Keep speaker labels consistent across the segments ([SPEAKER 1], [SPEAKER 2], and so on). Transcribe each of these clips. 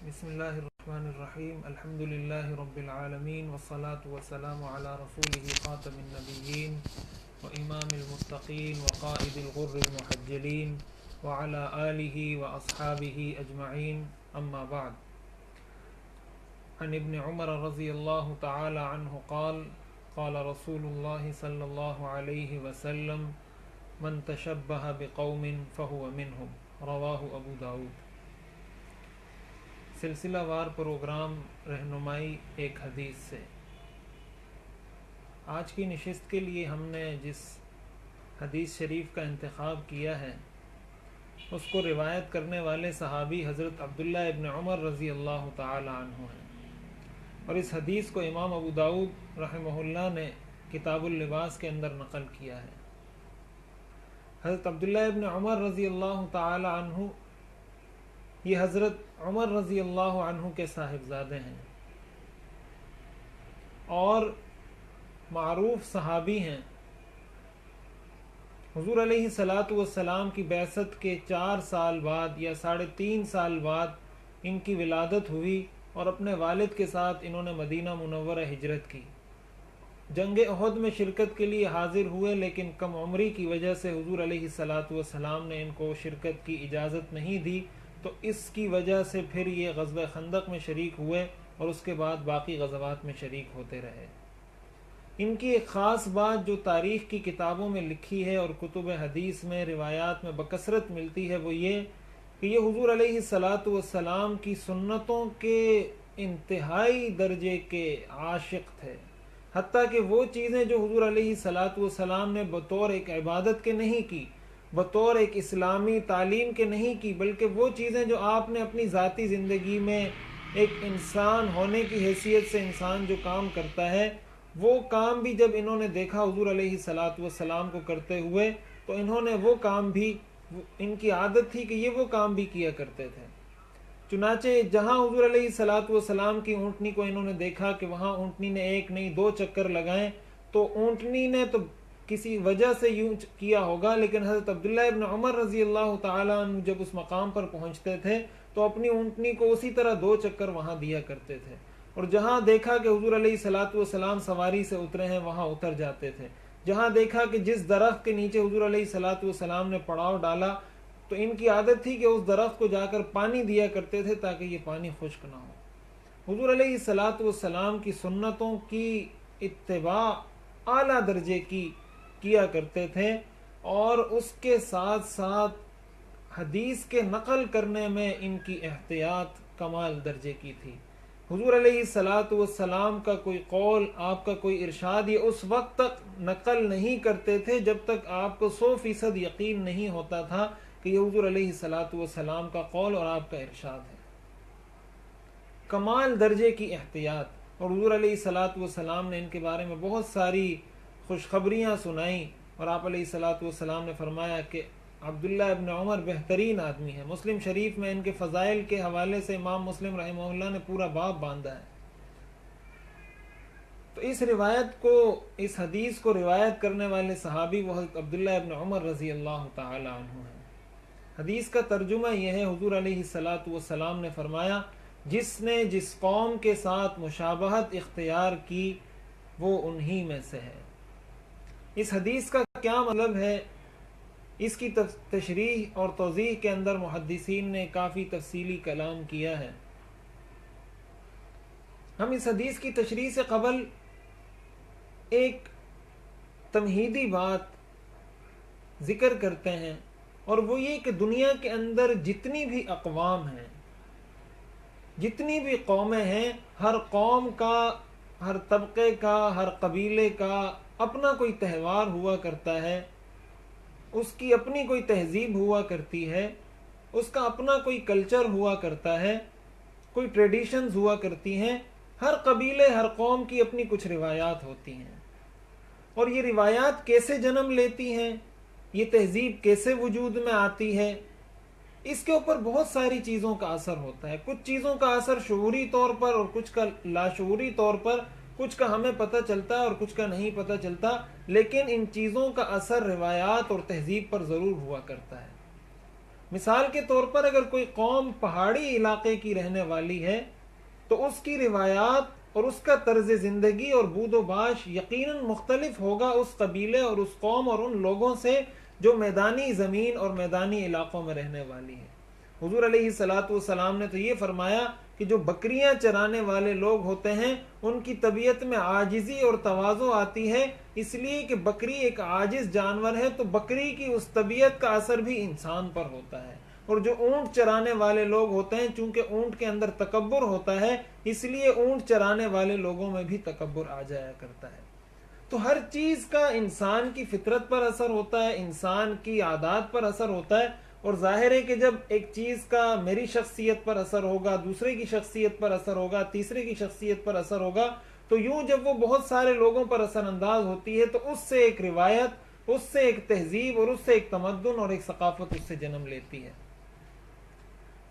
[SPEAKER 1] بسم اللہ الرحمن الرحیم الحمد للہ رب العالمین والصلاة والسلام علی رسولہ خاتم النبیین وامام المتقین وقائد الغر المحجلین وعلی آلہ واصحابہ اجمعین اما بعد عن ابن عمر رضی اللہ تعالی عنہ قال قال رسول اللہ صلی اللہ علیہ وسلم من تشبہ بقوم فہو منہم رواہ ابو داود۔ سلسلہ وار پروگرام رہنمائی ایک حدیث سے۔ آج کی نشست کے لیے ہم نے جس حدیث شریف کا انتخاب کیا ہے اس کو روایت کرنے والے صحابی حضرت عبداللہ ابن عمر رضی اللہ تعالی عنہ ہیں، اور اس حدیث کو امام ابو داود رحمہ اللہ نے کتاب اللباس کے اندر نقل کیا ہے۔ حضرت عبداللہ ابن عمر رضی اللہ تعالی عنہ یہ حضرت عمر رضی اللہ عنہ کے صاحبزادے ہیں اور معروف صحابی ہیں۔ حضور علیہ الصلاۃ والسلام کی بعثت کے 4 سال بعد یا 3.5 سال بعد ان کی ولادت ہوئی اور اپنے والد کے ساتھ انہوں نے مدینہ منورہ ہجرت کی۔ جنگ احد میں شرکت کے لیے حاضر ہوئے، لیکن کم عمری کی وجہ سے حضور علیہ الصلاۃ والسلام نے ان کو شرکت کی اجازت نہیں دی، تو اس کی وجہ سے پھر یہ غزوہ خندق میں شریک ہوئے اور اس کے بعد باقی غزوات میں شریک ہوتے رہے۔ ان کی ایک خاص بات جو تاریخ کی کتابوں میں لکھی ہے اور کتب حدیث میں روایات میں بکثرت ملتی ہے وہ یہ کہ یہ حضور علیہ الصلاۃ والسلام کی سنتوں کے انتہائی درجے کے عاشق تھے، حتیٰ کہ وہ چیزیں جو حضور علیہ الصلاۃ والسلام نے بطور ایک عبادت کے نہیں کی، بطور ایک اسلامی تعلیم کے نہیں کی، بلکہ وہ چیزیں جو آپ نے اپنی ذاتی زندگی میں ایک انسان ہونے کی حیثیت سے انسان جو کام کرتا ہے، وہ کام بھی جب انہوں نے دیکھا حضور علیہ الصلاۃ والسلام کو کرتے ہوئے تو انہوں نے وہ کام بھی، ان کی عادت تھی کہ یہ وہ کام بھی کیا کرتے تھے۔ چنانچہ جہاں حضور علیہ الصلاۃ والسلام کی اونٹنی کو انہوں نے دیکھا کہ وہاں اونٹنی نے 1 نہیں 2 چکر لگائیں، تو اونٹنی نے تو کسی وجہ سے یوں کیا ہوگا، لیکن حضرت عبداللہ ابن عمر رضی اللہ تعالیٰ عنہ جب اس مقام پر پہنچتے تھے تو اپنی اونٹنی کو اسی طرح 2 چکر وہاں دیا کرتے تھے، اور جہاں دیکھا کہ حضور علیہ الصلاۃ والسلام سواری سے اترے ہیں وہاں اتر جاتے تھے، جہاں دیکھا کہ جس درخت کے نیچے حضور علیہ الصلاۃ والسلام نے پڑاؤ ڈالا تو ان کی عادت تھی کہ اس درخت کو جا کر پانی دیا کرتے تھے تاکہ یہ پانی خشک نہ ہو۔ حضور علیہ الصلاۃ والسلام کی سنتوں کی اتباع اعلیٰ درجے کی کیا کرتے تھے، اور اس کے ساتھ ساتھ حدیث کے نقل کرنے میں ان کی احتیاط کمال درجے کی تھی۔ حضور علیہ الصلاۃ والسلام کا کوئی قول، آپ کا کوئی ارشاد یہ اس وقت تک نقل نہیں کرتے تھے جب تک آپ کو 100% یقین نہیں ہوتا تھا کہ یہ حضور علیہ الصلاۃ والسلام کا قول اور آپ کا ارشاد ہے۔ کمال درجے کی احتیاط، اور حضور علیہ الصلاۃ والسلام نے ان کے بارے میں بہت ساری خوشخبریاں سنائیں، اور آپ علیہ الصلاۃ والسلام نے فرمایا کہ عبداللہ ابن عمر بہترین آدمی ہے۔ مسلم شریف میں ان کے فضائل کے حوالے سے امام مسلم رحمہ اللہ نے پورا باب باندھا ہے۔ تو اس روایت کو، اس حدیث کو روایت کرنے والے صحابی وہ حضرت عبداللہ ابن عمر رضی اللہ تعالی عنہ ہیں۔ حدیث کا ترجمہ یہ ہے، حضور علیہ الصلاۃ والسلام نے فرمایا جس نے جس قوم کے ساتھ مشابہت اختیار کی وہ انہی میں سے ہے۔ اس حدیث کا کیا مطلب ہے، اس کی تشریح اور توضیح کے اندر محدثین نے کافی تفصیلی کلام کیا ہے۔ ہم اس حدیث کی تشریح سے قبل ایک تمہیدی بات ذکر کرتے ہیں، اور وہ یہ کہ دنیا کے اندر جتنی بھی اقوام ہیں، جتنی بھی قومیں ہیں، ہر قوم کا، ہر طبقے کا، ہر قبیلے کا اپنا کوئی تہوار ہوا کرتا ہے، اس کی اپنی کوئی تہذیب ہوا کرتی ہے، اس کا اپنا کوئی کلچر ہوا کرتا ہے، کوئی ٹریڈیشنز ہوا کرتی ہیں۔ ہر قبیلے، ہر قوم کی اپنی کچھ روایات ہوتی ہیں، اور یہ روایات کیسے جنم لیتی ہیں، یہ تہذیب کیسے وجود میں آتی ہے، اس کے اوپر بہت ساری چیزوں کا اثر ہوتا ہے۔ کچھ چیزوں کا اثر شعوری طور پر اور کچھ کا لاشعوری طور پر، کچھ کا ہمیں پتہ چلتا ہے اور کچھ کا نہیں پتہ چلتا، لیکن ان چیزوں کا اثر روایات اور تہذیب پر ضرور ہوا کرتا ہے۔ مثال کے طور پر اگر کوئی قوم پہاڑی علاقے کی رہنے والی ہے تو اس کی روایات اور اس کا طرز زندگی اور بود و باش یقیناً مختلف ہوگا اس قبیلے اور اس قوم اور ان لوگوں سے جو میدانی زمین اور میدانی علاقوں میں رہنے والی ہے۔ حضور علیہ الصلاۃ والسلام نے تو یہ فرمایا کہ جو بکریاں چرانے والے لوگ ہوتے ہیں ان کی طبیعت میں عاجزی اور تواضع آتی ہے، اس لیے کہ بکری ایک عاجز جانور ہے، تو بکری کی اس طبیعت کا اثر بھی انسان پر ہوتا ہے۔ اور جو اونٹ چرانے والے لوگ ہوتے ہیں، چونکہ اونٹ کے اندر تکبر ہوتا ہے، اس لیے اونٹ چرانے والے لوگوں میں بھی تکبر آ جایا کرتا ہے۔ تو ہر چیز کا انسان کی فطرت پر اثر ہوتا ہے، انسان کی عادات پر اثر ہوتا ہے، اور ظاہر ہے کہ جب ایک چیز کا میری شخصیت پر اثر ہوگا، دوسرے کی شخصیت پر اثر ہوگا، تیسرے کی شخصیت پر اثر ہوگا، تو یوں جب وہ بہت سارے لوگوں پر اثر انداز ہوتی ہے تو اس سے ایک روایت، اس سے ایک تہذیب اور اس سے ایک تمدن اور ایک ثقافت اس سے جنم لیتی ہے۔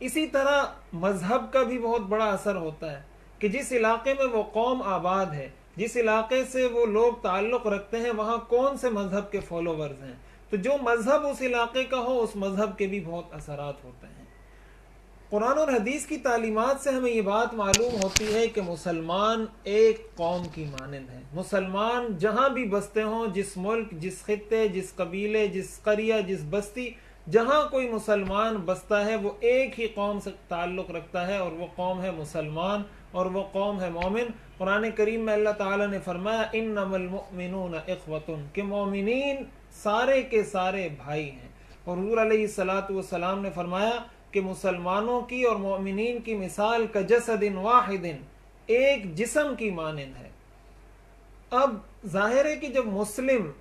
[SPEAKER 1] اسی طرح مذہب کا بھی بہت بڑا اثر ہوتا ہے کہ جس علاقے میں وہ قوم آباد ہے، جس علاقے سے وہ لوگ تعلق رکھتے ہیں، وہاں کون سے مذہب کے فالوورز ہیں، تو جو مذہب اس علاقے کا ہو اس مذہب کے بھی بہت اثرات ہوتے ہیں۔ قرآن اور حدیث کی تعلیمات سے ہمیں یہ بات معلوم ہوتی ہے کہ مسلمان ایک قوم کی مانند ہیں۔ مسلمان جہاں بھی بستے ہوں، جس ملک، جس خطے، جس قبیلے، جس قریہ، جس بستی، جہاں کوئی مسلمان بستا ہے وہ ایک ہی قوم سے تعلق رکھتا ہے، اور وہ قوم ہے مسلمان، اور وہ قوم ہے مومن۔ قرآن کریم میں اللہ تعالیٰ نے فرمایا انما المؤمنون اخوۃ، کہ مومنین سارے کے سارے بھائی ہیں۔ اور حضور علیہ الصلاۃ والسلام نے فرمایا کہ مسلمانوں کی اور مومنین کی مثال کجسد واحد، ایک جسم کی مانند ہے۔ اب ظاہر ہے کہ جب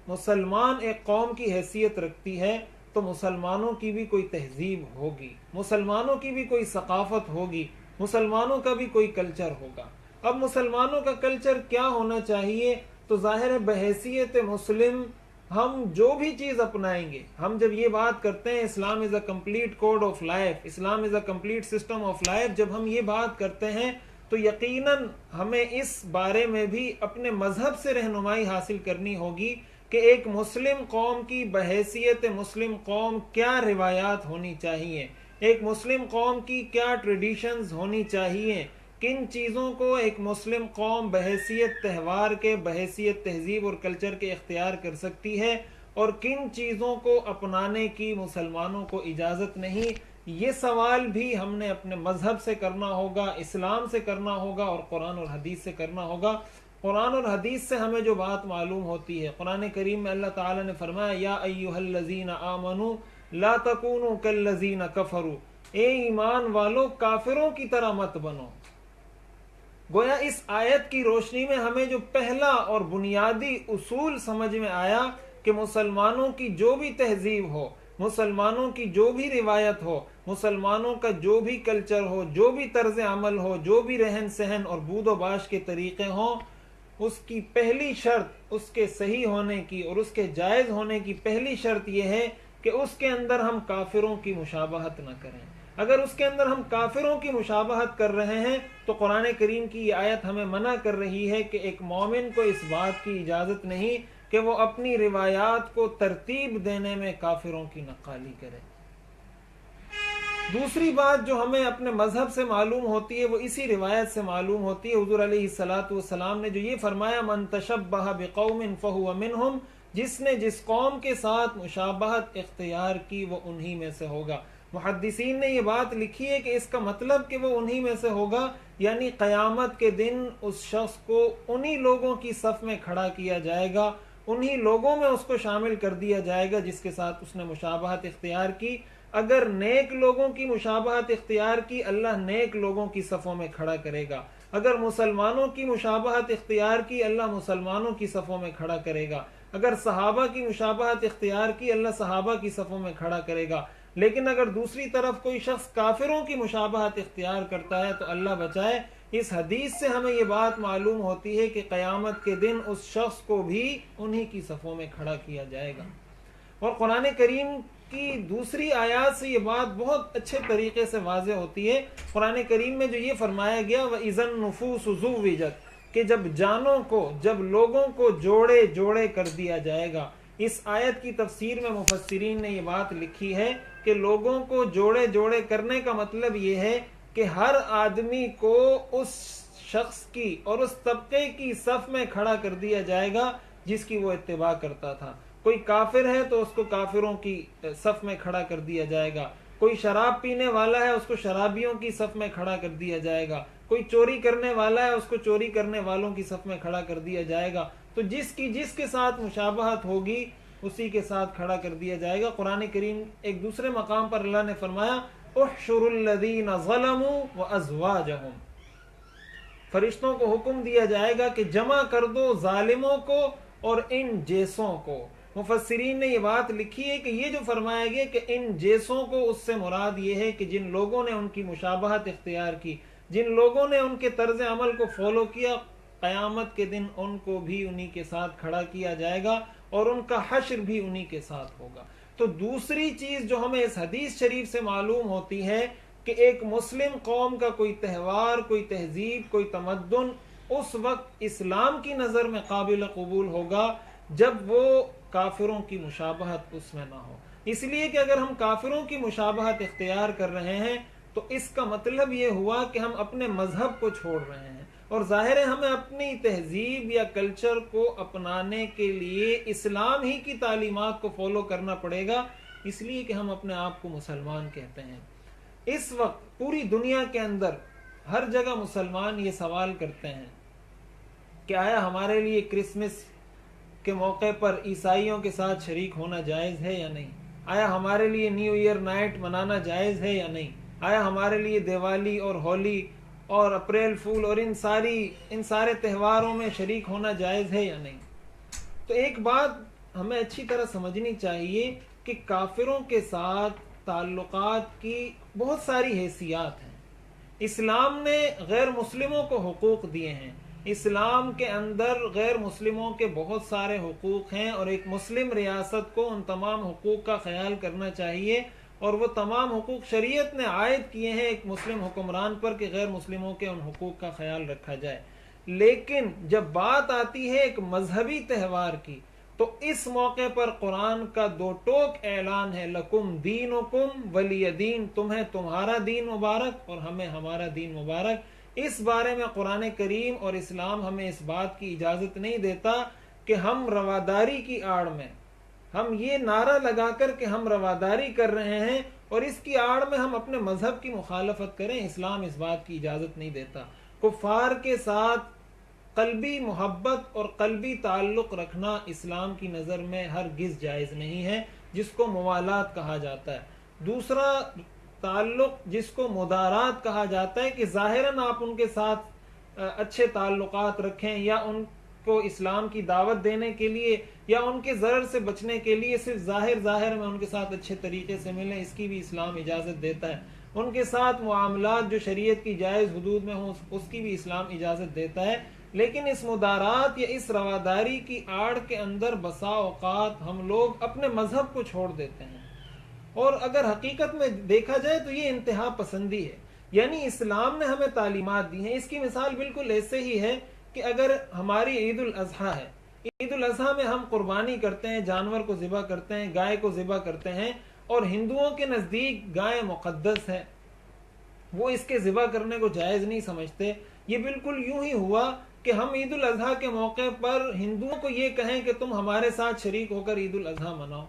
[SPEAKER 1] مسلمان ایک قوم کی حیثیت رکھتی ہے تو مسلمانوں کی بھی کوئی تہذیب ہوگی، مسلمانوں کی بھی کوئی ثقافت ہوگی، مسلمانوں کا بھی کوئی کلچر ہوگا۔ اب مسلمانوں کا کلچر کیا ہونا چاہیے؟ تو ظاہر ہے بحیثیت مسلم ہم جو بھی چیز اپنائیں گے، ہم جب یہ بات کرتے ہیں Islam is a complete code of life, Islam is a complete system of life, جب ہم یہ بات کرتے ہیں تو یقیناً ہمیں اس بارے میں بھی اپنے مذہب سے رہنمائی حاصل کرنی ہوگی کہ ایک مسلم قوم کی بحیثیت مسلم قوم کیا روایات ہونی چاہیے، ایک مسلم قوم کی کیا ٹریڈیشنز ہونی چاہیے، کن چیزوں کو ایک مسلم قوم بحیثیت تہوار کے، بحیثیت تہذیب اور کلچر کے اختیار کر سکتی ہے، اور کن چیزوں کو اپنانے کی مسلمانوں کو اجازت نہیں۔ یہ سوال بھی ہم نے اپنے مذہب سے کرنا ہوگا، اسلام سے کرنا ہوگا، اور قرآن اور حدیث سے کرنا ہوگا۔ قرآن اور حدیث سے ہمیں جو بات معلوم ہوتی ہے، قرآن کریم میں اللہ تعالیٰ نے فرمایا یا ایھا الذین آمنوا لا تکونوا کالذین کفروا، اے ایمان والو کافروں کی طرح مت بنو۔ گویا اس آیت کی روشنی میں ہمیں جو پہلا اور بنیادی اصول سمجھ میں آیا کہ مسلمانوں کی جو بھی تہذیب ہو، مسلمانوں کی جو بھی روایت ہو، مسلمانوں کا جو بھی کلچر ہو، جو بھی طرز عمل ہو، جو بھی رہن سہن اور بود و باش کے طریقے ہوں، اس کی پہلی شرط، اس کے صحیح ہونے کی اور اس کے جائز ہونے کی پہلی شرط یہ ہے کہ اس کے اندر ہم کافروں کی مشابہت نہ کریں۔ اگر اس کے اندر ہم کافروں کی مشابہت کر رہے ہیں تو قرآن کریم کی یہ آیت ہمیں منع کر رہی ہے کہ ایک مومن کو اس بات کی اجازت نہیں کہ وہ اپنی روایات کو ترتیب دینے میں کافروں کی نقالی کرے۔ دوسری بات جو ہمیں اپنے مذہب سے معلوم ہوتی ہے وہ اسی روایت سے معلوم ہوتی ہے۔ حضور علیہ الصلاۃ والسلام نے جو یہ فرمایا من تشبہ بقوم فہو منہم، جس نے جس قوم کے ساتھ مشابہت اختیار کی وہ انہی میں سے ہوگا۔ محدثین نے یہ بات لکھی ہے کہ اس کا مطلب کہ وہ انہی میں سے ہوگا، یعنی قیامت کے دن اس شخص کو انہی لوگوں کی صف میں کھڑا کیا جائے گا، انہی لوگوں میں اس کو شامل کر دیا جائے گا جس کے ساتھ اس نے مشابہت اختیار کی۔ اگر نیک لوگوں کی مشابہت اختیار کی، اللہ نیک لوگوں کی صفوں میں کھڑا کرے گا۔ اگر مسلمانوں کی مشابہت اختیار کی، اللہ مسلمانوں کی صفوں میں کھڑا کرے گا۔ اگر صحابہ کی مشابہت اختیار کی، اللہ صحابہ کی صفوں میں کھڑا کرے گا۔ لیکن اگر دوسری طرف کوئی شخص کافروں کی مشابہت اختیار کرتا ہے تو اللہ بچائے۔ اس حدیث سے ہمیں یہ بات معلوم ہوتی ہے کہ قیامت کے دن اس شخص کو بھی انہی کی صفوں میں کھڑا کیا جائے گا۔ اور قرآن کریم کی دوسری آیات سے یہ بات بہت اچھے طریقے سے واضح ہوتی ہے۔ قرآن کریم میں جو یہ فرمایا گیا وَإِذَا النُّفُوسُ زُوِّجَتْ، کہ جب جانوں کو، جب لوگوں کو جوڑے جوڑے کر دیا جائے گا۔ اس آیت کی تفسیر میں مفسرین نے یہ بات لکھی ہے کہ لوگوں کو جوڑے جوڑے کرنے کا مطلب یہ ہے کہ ہر آدمی کو اس شخص کی اور اس طبقے کی صف میں کھڑا کر دیا جائے گا جس کی وہ اتباع کرتا تھا. کوئی کافر ہے تو اس کو کافروں کی صف میں کھڑا کر دیا جائے گا. کوئی شراب پینے والا ہے اس کو شرابیوں کی صف میں کھڑا کر دیا جائے گا. کوئی چوری کرنے والا ہے اس کو چوری کرنے والوں کی صف میں کھڑا کر دیا جائے گا. تو جس کے ساتھ مشابہت ہوگی اسی کے ساتھ کھڑا کر دیا جائے گا. قرآن کریم ایک دوسرے مقام پر اللہ نے فرمایا احشروا الذین ظلموا وازواجہم، فرشتوں کو حکم دیا جائے گا کہ جمع کر دو ظالموں کو اور ان جیسوں کو. مفسرین نے یہ بات لکھی ہے کہ یہ جو فرمایا گیا کہ ان جیسوں کو، اس سے مراد یہ ہے کہ جن لوگوں نے ان کی مشابہت اختیار کی، جن لوگوں نے ان کے طرز عمل کو فالو کیا، قیامت کے دن ان کو بھی انہی کے ساتھ کھڑا کیا جائے گا اور ان کا حشر بھی انہی کے ساتھ ہوگا. تو دوسری چیز جو ہمیں اس حدیث شریف سے معلوم ہوتی ہے کہ ایک مسلم قوم کا کوئی تہوار، کوئی تہذیب، کوئی تمدن اس وقت اسلام کی نظر میں قابل قبول ہوگا جب وہ کافروں کی مشابہت اس میں نہ ہو. اس لیے کہ اگر ہم کافروں کی مشابہت اختیار کر رہے ہیں تو اس کا مطلب یہ ہوا کہ ہم اپنے مذہب کو چھوڑ رہے ہیں، اور ظاہر ہے ہمیں اپنی تہذیب یا کلچر کو اپنانے کے لیے اسلام ہی کی تعلیمات کو فالو کرنا پڑے گا، اس لیے کہ ہم اپنے آپ کو مسلمان کہتے ہیں. اس وقت پوری دنیا کے اندر ہر جگہ مسلمان یہ سوال کرتے ہیں کہ آیا ہمارے لیے کرسمس کے موقع پر عیسائیوں کے ساتھ شریک ہونا جائز ہے یا نہیں؟ آیا ہمارے لیے نیو ایئر نائٹ منانا جائز ہے یا نہیں؟ آیا ہمارے لیے دیوالی اور ہولی اور اپریل فول اور ان سارے تہواروں میں شریک ہونا جائز ہے یا نہیں؟ تو ایک بات ہمیں اچھی طرح سمجھنی چاہیے کہ کافروں کے ساتھ تعلقات کی بہت ساری حیثیات ہیں. اسلام نے غیر مسلموں کو حقوق دیے ہیں. اسلام کے اندر غیر مسلموں کے بہت سارے حقوق ہیں، اور ایک مسلم ریاست کو ان تمام حقوق کا خیال کرنا چاہیے، اور وہ تمام حقوق شریعت نے عائد کیے ہیں ایک مسلم حکمران پر کہ غیر مسلموں کے ان حقوق کا خیال رکھا جائے. لیکن جب بات آتی ہے ایک مذہبی تہوار کی تو اس موقع پر قرآن کا دو ٹوک اعلان ہے، لکم دینکم ولی دین، تمہیں تمہارا دین مبارک اور ہمیں ہمارا دین مبارک. اس بارے میں قرآن کریم اور اسلام ہمیں اس بات کی اجازت نہیں دیتا کہ ہم رواداری کی آڑ میں، ہم یہ نعرہ لگا کر کہ ہم رواداری کر رہے ہیں اور اس کی آڑ میں ہم اپنے مذہب کی مخالفت کریں. اسلام اس بات کی اجازت نہیں دیتا. کفار کے ساتھ قلبی محبت اور قلبی تعلق رکھنا اسلام کی نظر میں ہرگز جائز نہیں ہے، جس کو موالات کہا جاتا ہے. دوسرا تعلق جس کو مدارات کہا جاتا ہے کہ ظاہراً آپ ان کے ساتھ اچھے تعلقات رکھیں، یا ان کو اسلام کی دعوت دینے کے لیے یا ان کے ضرر سے بچنے کے لیے صرف ظاہر میں ان کے ساتھ اچھے طریقے سے ملیں، اس کی بھی اسلام اجازت دیتا ہے. ان کے ساتھ معاملات جو شریعت کی جائز حدود میں ہوں اس کی بھی اسلام اجازت دیتا ہے. لیکن اس مدارات یا اس رواداری کی آڑ کے اندر بسا اوقات ہم لوگ اپنے مذہب کو چھوڑ دیتے ہیں، اور اگر حقیقت میں دیکھا جائے تو یہ انتہا پسندی ہے. یعنی اسلام نے ہمیں تعلیمات دی ہیں. اس کی مثال بالکل ایسے ہی ہے کہ اگر ہماری عید الاضحیٰ ہے، عید الاضحیٰ میں ہم قربانی کرتے ہیں، جانور کو ذبح کرتے ہیں، گائے کو ذبح کرتے ہیں، اور ہندوؤں کے نزدیک گائے مقدس ہے، وہ اس کے ذبح کرنے کو جائز نہیں سمجھتے. یہ بالکل یوں ہی ہوا کہ ہم عید الاضحیٰ کے موقع پر ہندوؤں کو یہ کہیں کہ تم ہمارے ساتھ شریک ہو کر عید الاضحیٰ مناؤ،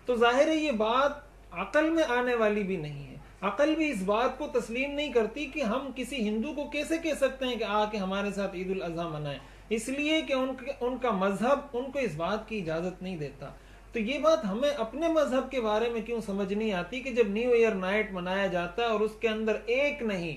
[SPEAKER 1] تو ظاہر ہے یہ بات عقل میں آنے والی بھی نہیں ہے. عقل بھی اس بات کو تسلیم نہیں کرتی کہ ہم کسی ہندو کو کیسے کہہ سکتے ہیں کہ آ کے ہمارے ساتھ عید الاضحیٰ منائیں، اس لیے کہ ان کا مذہب ان کو اس بات کی اجازت نہیں دیتا. تو یہ بات ہمیں اپنے مذہب کے بارے میں کیوں سمجھ نہیں آتی کہ جب نیو ایئر نائٹ منایا جاتا ہے اور اس کے اندر ایک نہیں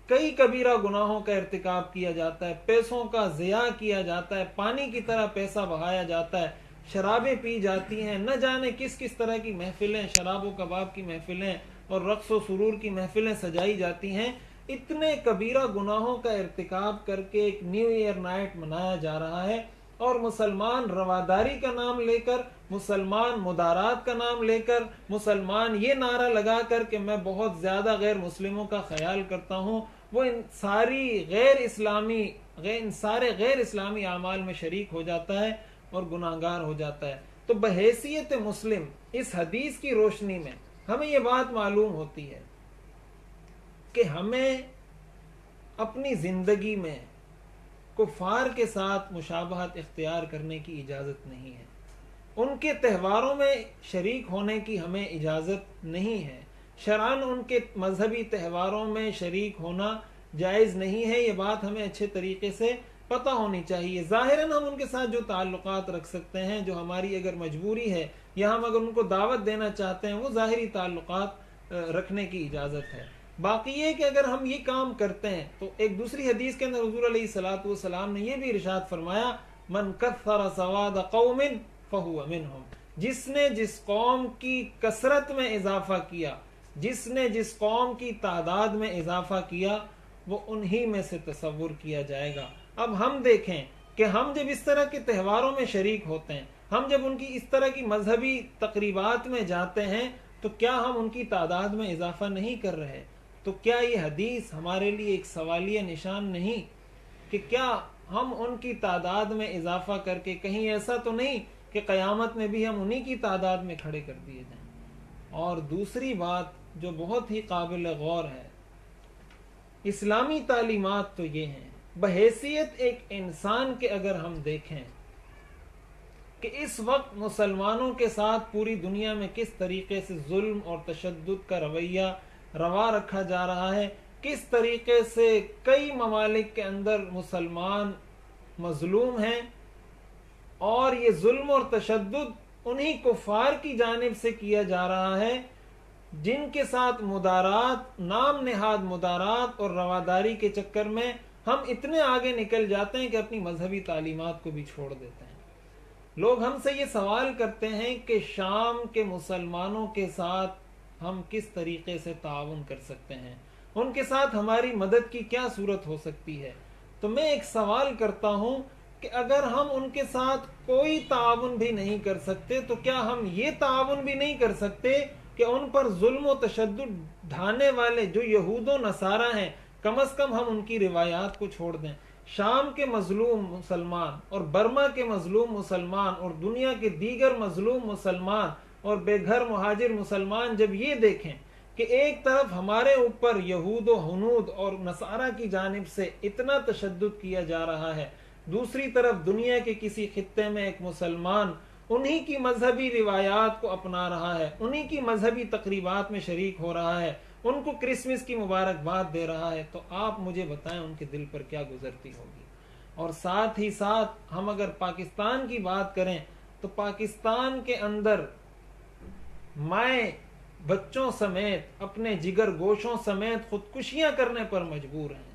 [SPEAKER 1] کئی کبیرہ گناہوں کا ارتکاب کیا جاتا ہے، پیسوں کا ضیاع کیا جاتا ہے، پانی کی طرح پیسہ بہایا جاتا ہے، شرابیں پی جاتی ہیں، نہ جانے کس طرح کی محفلیں، شراب و کباب کی محفلیں اور رقص و سرور کی محفلیں سجائی جاتی ہیں، اتنے کبیرہ گناہوں کا ارتکاب کر کے ایک نیو ایئر نائٹ منایا جا رہا ہے، اور مسلمان رواداری کا نام لے کر، مسلمان مدارات کا نام لے کر، مسلمان یہ نعرہ لگا کر کہ میں بہت زیادہ غیر مسلموں کا خیال کرتا ہوں، وہ ان سارے غیر اسلامی اعمال میں شریک ہو جاتا ہے اور گناہگار ہو جاتا ہے. تو بحیثیت مسلم اس حدیث کی روشنی میں ہمیں یہ بات معلوم ہوتی ہے کہ ہمیں اپنی زندگی میں کفار کے ساتھ مشابہت اختیار کرنے کی اجازت نہیں ہے، ان کے تہواروں میں شریک ہونے کی ہمیں اجازت نہیں ہے، شرعاً ان کے مذہبی تہواروں میں شریک ہونا جائز نہیں ہے۔ یہ بات ہمیں اچھے طریقے سے پتہ ہونی چاہیے۔ ظاہراً ہم ان کے ساتھ جو تعلقات رکھ سکتے ہیں، جو ہماری اگر مجبوری ہے یا ہم اگر ان کو دعوت دینا چاہتے ہیں، وہ ظاہری تعلقات رکھنے کی اجازت ہے۔ باقی یہ کہ اگر ہم یہ کام کرتے ہیں تو ایک دوسری حدیث کے اندر حضور علیہ الصلوۃ والسلام نے یہ بھی ارشاد فرمایا، من کثر سواد قوم فہو منہم، جس نے جس قوم کی کثرت میں اضافہ کیا، جس نے جس قوم کی تعداد میں اضافہ کیا، وہ انہی میں سے تصور کیا جائے گا۔ اب ہم دیکھیں کہ ہم جب اس طرح کے تہواروں میں شریک ہوتے ہیں، ہم جب ان کی اس طرح کی مذہبی تقریبات میں جاتے ہیں، تو کیا ہم ان کی تعداد میں اضافہ نہیں کر رہے؟ تو کیا یہ حدیث ہمارے لیے ایک سوالیہ نشان نہیں کہ کیا ہم ان کی تعداد میں اضافہ کر کے کہیں ایسا تو نہیں کہ قیامت میں بھی ہم انہی کی تعداد میں کھڑے کر دیے جائیں؟ اور دوسری بات جو بہت ہی قابل غور ہے، اسلامی تعلیمات تو یہ ہیں، بحیثیت ایک انسان کے اگر ہم دیکھیں کہ اس وقت مسلمانوں کے ساتھ پوری دنیا میں کس طریقے سے ظلم اور تشدد کا رویہ روا رکھا جا رہا ہے، کس طریقے سے کئی ممالک کے اندر مسلمان مظلوم ہیں، اور یہ ظلم اور تشدد انہی کفار کی جانب سے کیا جا رہا ہے جن کے ساتھ مدارات، نام نہاد مدارات اور رواداری کے چکر میں ہم اتنے آگے نکل جاتے ہیں کہ اپنی مذہبی تعلیمات کو بھی چھوڑ دیتے ہیں۔ لوگ ہم سے یہ سوال کرتے ہیں کہ شام کے مسلمانوں کے ساتھ ہم کس طریقے سے تعاون کر سکتے ہیں، ان کے ساتھ ہماری مدد کی کیا صورت ہو سکتی ہے؟ تو میں ایک سوال کرتا ہوں کہ اگر ہم ان کے ساتھ کوئی تعاون بھی نہیں کر سکتے تو کیا ہم یہ تعاون بھی نہیں کر سکتے کہ ان پر ظلم و تشدد ڈھانے والے جو یہود و نصارہ ہیں، کم از کم ہم ان کی روایات کو چھوڑ دیں؟ شام کے مظلوم مسلمان اور برما کے مظلوم مسلمان اور دنیا کے دیگر مظلوم مسلمان اور بے گھر مہاجر مسلمان جب یہ دیکھیں کہ ایک طرف ہمارے اوپر یہود و ہنود اور نصارہ کی جانب سے اتنا تشدد کیا جا رہا ہے، دوسری طرف دنیا کے کسی خطے میں ایک مسلمان انہی کی مذہبی روایات کو اپنا رہا ہے، انہی کی مذہبی تقریبات میں شریک ہو رہا ہے، ان کو کرسمس کی مبارکباد دے رہا ہے، تو آپ مجھے بتائیں ان کے دل پر کیا گزرتی ہوگی؟ اور ساتھ ہی ساتھ ہم اگر پاکستان کی بات کریں تو پاکستان کے اندر مائیں بچوں سمیت، اپنے جگر گوشوں سمیت خودکشیاں کرنے پر مجبور ہیں،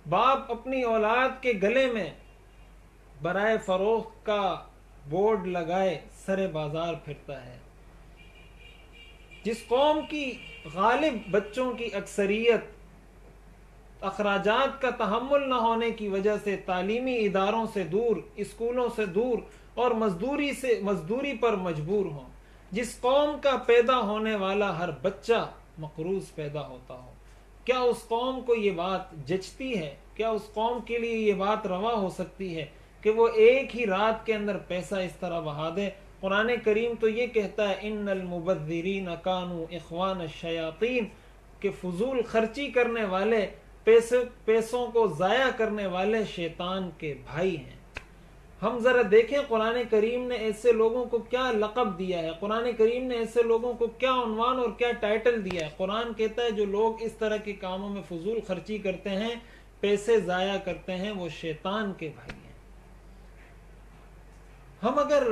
[SPEAKER 1] باپ اپنی اولاد کے گلے میں برائے فروخت کا بورڈ لگائے سر بازار پھرتا ہے۔ جس قوم کی غالب بچوں کی اکثریت اخراجات کا تحمل نہ ہونے کی وجہ سے تعلیمی اداروں سے دور، اسکولوں سے دور اور مزدوری پر مجبور ہوں، جس قوم کا پیدا ہونے والا ہر بچہ مقروض پیدا ہوتا ہو، کیا اس قوم کو یہ بات جچتی ہے؟ کیا اس قوم کے لیے یہ بات روا ہو سکتی ہے کہ وہ ایک ہی رات کے اندر پیسہ اس طرح بہا دے؟ قرآن کریم تو یہ کہتا ہے ان المبذرین کانوا اخوان الشیاطین، کہ فضول خرچی کرنے والے، پیسوں کو ضائع کرنے والے شیطان کے بھائی ہیں۔ ہم ذرا دیکھیں قرآن کریم نے ایسے لوگوں کو کیا لقب دیا ہے، قرآن کریم نے ایسے لوگوں کو کیا عنوان اور کیا ٹائٹل دیا ہے۔ قرآن کہتا ہے جو لوگ اس طرح کے کاموں میں فضول خرچی کرتے ہیں، پیسے ضائع کرتے ہیں، وہ شیطان کے بھائی ہیں۔ ہم اگر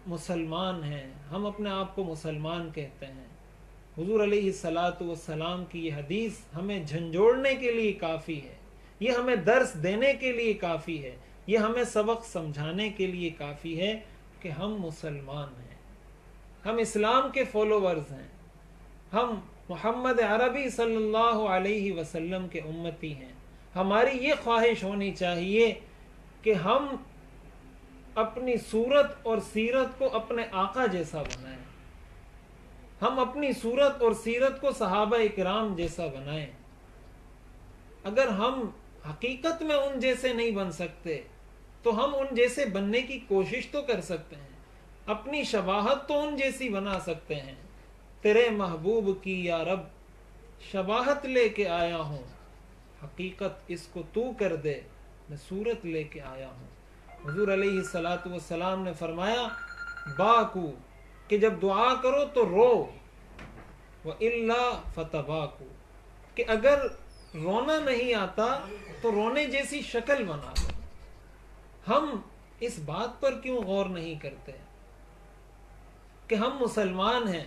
[SPEAKER 1] مسلمان ہیں، ہم اپنے آپ کو مسلمان کہتے ہیں، حضور علیہ الصلاۃ والسلام کی یہ حدیث ہمیں جھنجھوڑنے کے لیے کافی ہے، یہ ہمیں درس دینے کے لیے کافی ہے، یہ ہمیں سبق سمجھانے کے لیے کافی ہے کہ ہم مسلمان ہیں، ہم اسلام کے فالوورز ہیں، ہم محمد عربی صلی اللہ علیہ وسلم کے امتی ہیں۔ ہماری یہ خواہش ہونی چاہیے کہ ہم اپنی صورت اور سیرت کو اپنے آقا جیسا بنائیں، ہم اپنی صورت اور سیرت کو صحابہ اکرام جیسا بنائیں۔ اگر ہم حقیقت میں ان جیسے نہیں بن سکتے تو ہم ان جیسے بننے کی کوشش تو کر سکتے ہیں، اپنی شباہت تو ان جیسی بنا سکتے ہیں، تیرے محبوب کی یا رب شباہت لے کے آیا ہوں، حقیقت اس کو تو کر دے، میں صورت لے کے آیا ہوں۔ حضور علیہ الصلاۃ والسلام نے فرمایا باکو کہ جب دعا کرو تو رو، وَإِلَّا فَتَبَاكُوا کہ اگر رونا نہیں آتا تو رونے جیسی شکل بنا لو۔ ہم اس بات پر کیوں غور نہیں کرتے کہ ہم مسلمان ہیں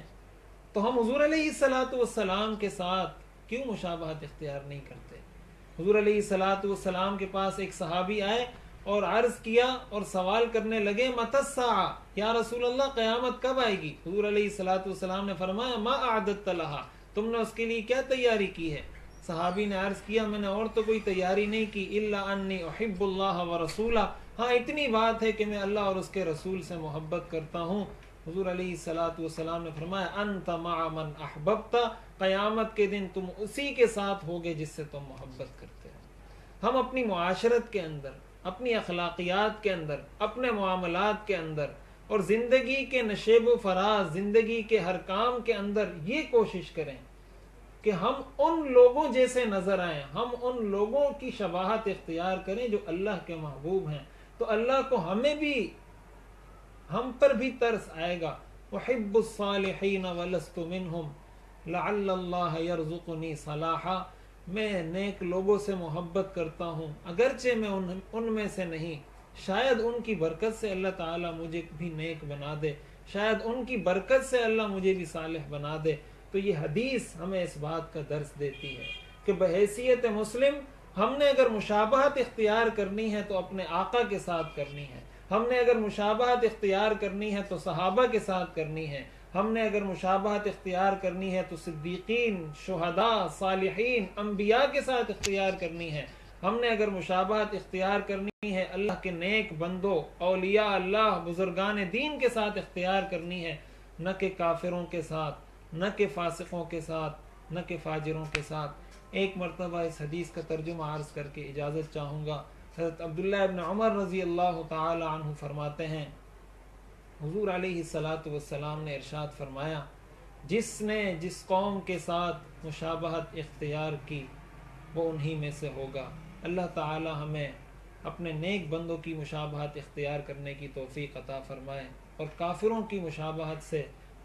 [SPEAKER 1] تو ہم حضور علیہ الصلاۃ والسلام کے ساتھ کیوں مشابہت اختیار نہیں کرتے؟ حضور علیہ الصلاۃ والسلام کے پاس ایک صحابی آئے اور عرض کیا اور سوال کرنے لگے متی الساعہ، یا رسول اللہ قیامت کب آئے گی؟ حضور علیہ الصلاۃ والسلام نے فرمایا ما اعددت لہا، تم نے اس کے لیے کیا تیاری کی ہے؟ صحابی نے عرض کیا میں نے اور تو کوئی تیاری نہیں کی، الا انی احب اللہ ورسولہ، ہاں اتنی بات ہے کہ میں اللہ اور اس کے رسول سے محبت کرتا ہوں۔ حضور علیہ الصلاۃ والسلام نے فرمایا انت مع من احببت، قیامت کے دن تم اسی کے ساتھ ہوگے جس سے تم محبت کرتے ہو۔ ہم اپنی معاشرت کے اندر، اپنی اخلاقیات کے اندر، اپنے معاملات کے اندر اور زندگی کے نشیب و فراز، زندگی کے ہر کام کے اندر یہ کوشش کریں کہ ہم ان لوگوں جیسے نظر آئیں، ہم ان لوگوں کی شباہت اختیار کریں جو اللہ کے محبوب ہیں، تو اللہ کو ہم پر بھی ترس آئے گا۔ وحب الصالحین ولست منہم لعل اللہ یرزقنی صلاحا، میں نیک لوگوں سے محبت کرتا ہوں اگرچہ میں ان میں سے نہیں، شاید ان کی برکت سے اللہ تعالیٰ مجھے بھی نیک بنا دے، شاید ان کی برکت سے اللہ مجھے بھی صالح بنا دے۔ تو یہ حدیث ہمیں اس بات کا درس دیتی ہے کہ بحیثیت مسلم ہم نے اگر مشابہت اختیار کرنی ہے تو اپنے آقا کے ساتھ کرنی ہے، ہم نے اگر مشابہت اختیار کرنی ہے تو صحابہ کے ساتھ کرنی ہے، ہم نے اگر مشابہت اختیار کرنی ہے تو صدیقین، شہداء، صالحین، انبیاء کے ساتھ اختیار کرنی ہے، ہم نے اگر مشابہت اختیار کرنی ہے اللہ کے نیک بندوں، اولیاء اللہ، بزرگان دین کے ساتھ اختیار کرنی ہے، نہ کہ کافروں کے ساتھ، نہ کہ فاسقوں کے ساتھ، نہ کہ فاجروں کے ساتھ۔ ایک مرتبہ اس حدیث کا ترجمہ عرض کر کے اجازت چاہوں گا۔ حضرت عبداللہ ابن عمر رضی اللہ تعالی عنہ فرماتے ہیں حضور علیہ الصلاۃ والسلام نے ارشاد فرمایا جس نے جس قوم کے ساتھ مشابہت اختیار کی وہ انہی میں سے ہوگا۔ اللہ تعالی ہمیں اپنے نیک بندوں کی مشابہت اختیار کرنے کی توفیق عطا فرمائے اور کافروں کی مشابہت سے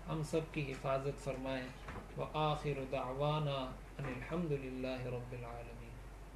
[SPEAKER 1] ہم سب کی حفاظت فرمائے۔ وآخر دعوانا ان الحمد للہ رب العالمین۔